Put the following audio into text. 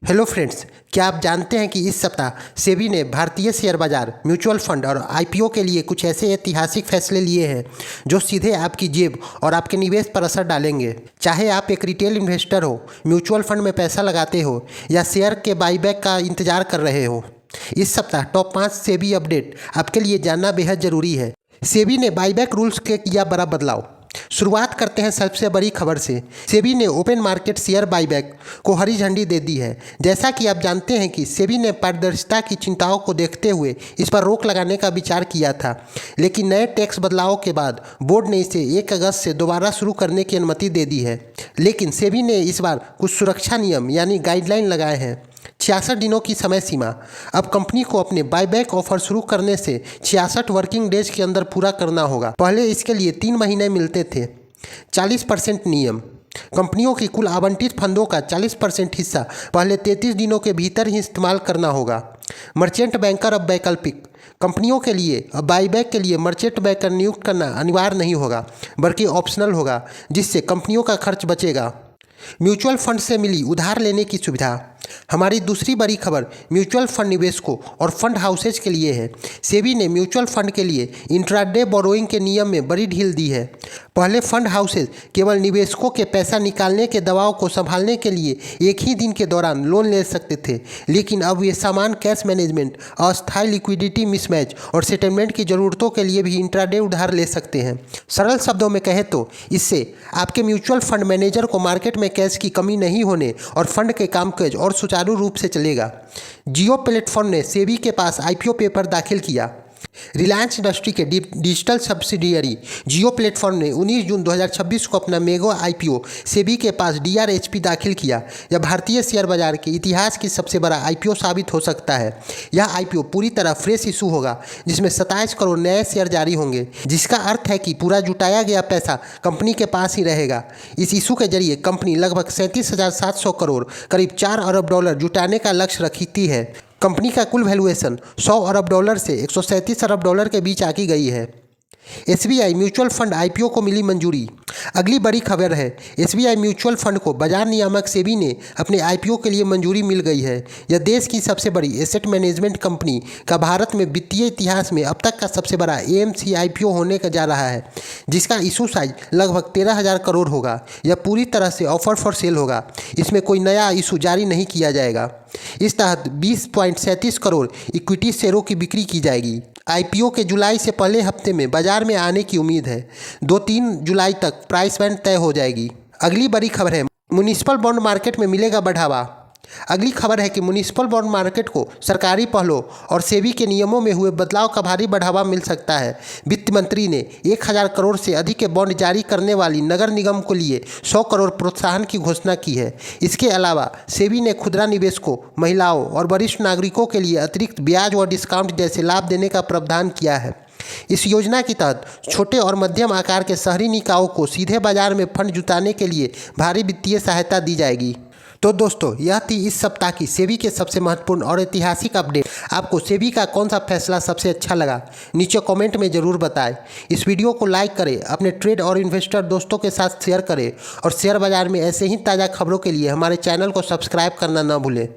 Hello friends, क्या आप जानते हैं कि इस सप्ताह सेबी ने भारतीय शेयर बाजार, म्यूचुअल फंड और आईपीओ के लिए कुछ ऐसे ऐतिहासिक फैसले लिए हैं जो सीधे आपकी जेब और आपके निवेश पर असर डालेंगे। चाहे आप एक रिटेल इन्वेस्टर हो, म्यूचुअल फंड में पैसा लगाते हो या शेयर के बाईबैक का इंतजार कर रहे हो, इस सप्ताह टॉप 5 सेबी अपडेट आपके लिए जानना बेहद ज़रूरी है। सेबी ने बाईबैक रूल्स के किया बड़ा बदलाव। शुरुआत करते हैं सबसे बड़ी खबर से। सेबी ने ओपन मार्केट शेयर बाईबैक को हरी झंडी दे दी है। जैसा कि आप जानते हैं कि सेबी ने पारदर्शिता की चिंताओं को देखते हुए इस पर रोक लगाने का विचार किया था, लेकिन नए टैक्स बदलावों के बाद बोर्ड ने इसे 1 अगस्त से दोबारा शुरू करने की अनुमति दे दी है। लेकिन सेबी ने इस बार कुछ सुरक्षा नियम यानी गाइडलाइन लगाए हैं। 66 दिनों की समय सीमा। अब कंपनी को अपने बाईबैक ऑफर शुरू करने से 66 वर्किंग डेज के अंदर पूरा करना होगा। पहले इसके लिए 3 महीने मिलते थे। 40% नियम। कंपनियों की कुल आवंटित फंडों का 40% हिस्सा पहले 33 दिनों के भीतर ही इस्तेमाल करना होगा। मर्चेंट बैंकर अब वैकल्पिक। कंपनियों के लिए अब बाईबैक के लिए मर्चेंट बैंकर नियुक्त करना अनिवार्य नहीं होगा, बल्कि ऑप्शनल होगा, जिससे कंपनियों का खर्च बचेगा। म्यूचुअल फंड से मिली उधार लेने की सुविधा। हमारी दूसरी बड़ी खबर म्यूचुअल फंड निवेशकों और फंड हाउसेज के लिए है। सेबी ने म्यूचुअल फंड के लिए इंट्राडे बोरोइंग के नियम में बड़ी ढील दी है। पहले फंड हाउसेज केवल निवेशकों के पैसा निकालने के दबाव को संभालने के लिए एक ही दिन के दौरान लोन ले सकते थे, लेकिन अब ये सामान कैश मैनेजमेंट, अस्थायी लिक्विडिटी मिसमैच और सेटलमेंट की ज़रूरतों के लिए भी इंट्राडे उधार ले सकते हैं। सरल शब्दों में कहें तो इससे आपके म्यूचुअल फंड मैनेजर को मार्केट में कैश की कमी नहीं होने और फंड के कामकाज और सुचारू रूप से चलेगा। जियो प्लेटफॉर्म ने सेबी के पास आईपीओ पेपर दाखिल किया। रिलायंस इंडस्ट्री के डिजिटल सब्सिडियरी जियो प्लेटफॉर्म ने 19 जून 2026 को अपना मेगा आईपीओ सेबी के पास डीआरएचपी दाखिल किया। यह भारतीय शेयर बाजार के इतिहास की सबसे बड़ा आईपीओ साबित हो सकता है। यह आईपीओ पूरी तरह फ्रेश इशू होगा, जिसमें 27 करोड़ नए शेयर जारी होंगे, जिसका अर्थ है कि पूरा जुटाया गया पैसा कंपनी के पास ही रहेगा। इस इशू के जरिए कंपनी लगभग 37,700 करोड़, करीब $4 अरब जुटाने का लक्ष्य रखती है। कंपनी का कुल वैल्यूएशन $100 अरब से $137 अरब के बीच आकी गई है। एसबीआई म्यूचुअल फंड आईपीओ को मिली मंजूरी। अगली बड़ी खबर है, एसबीआई म्यूचुअल फंड को बाजार नियामक सेबी ने अपने आईपीओ के लिए मंजूरी मिल गई है। यह देश की सबसे बड़ी एसेट मैनेजमेंट कंपनी का भारत में वित्तीय इतिहास में अब तक का सबसे बड़ा एएमसी आईपीओ होने का जा रहा है, जिसका इशू साइज लगभग 13,000 करोड़ होगा। यह पूरी तरह से ऑफर फॉर सेल होगा। इसमें कोई नया इशू जारी नहीं किया जाएगा। इस तहत 20.37 करोड़ इक्विटी शेयरों की बिक्री की जाएगी। आईपीओ के जुलाई से पहले हफ्ते में बाजार में आने की उम्मीद है। 2-3 जुलाई तक प्राइस बैंड तय हो जाएगी। अगली बड़ी खबर है, म्युनिसिपल बॉन्ड मार्केट में मिलेगा बढ़ावा। अगली खबर है कि म्युनिसिपल बॉन्ड मार्केट को सरकारी पहलों और सेबी के नियमों में हुए बदलाव का भारी बढ़ावा मिल सकता है। वित्त मंत्री ने 1,000 करोड़ से अधिक के बॉन्ड जारी करने वाली नगर निगम को लिए 100 करोड़ प्रोत्साहन की घोषणा की है। इसके अलावा सेबी ने खुदरा निवेशकों, महिलाओं और वरिष्ठ नागरिकों के लिए अतिरिक्त ब्याज व डिस्काउंट जैसे लाभ देने का प्रावधान किया है। इस योजना के तहत छोटे और मध्यम आकार के शहरी निकायों को सीधे बाजार में फंड जुटाने के लिए भारी वित्तीय सहायता दी जाएगी। तो दोस्तों, यह थी इस सप्ताह की सेबी के सबसे महत्वपूर्ण और ऐतिहासिक अपडेट। आपको सेबी का कौन सा फैसला सबसे अच्छा लगा, नीचे कमेंट में ज़रूर बताएं। इस वीडियो को लाइक करें, अपने ट्रेड और इन्वेस्टर दोस्तों के साथ शेयर करें और शेयर बाजार में ऐसे ही ताज़ा खबरों के लिए हमारे चैनल को सब्सक्राइब करना न भूलें।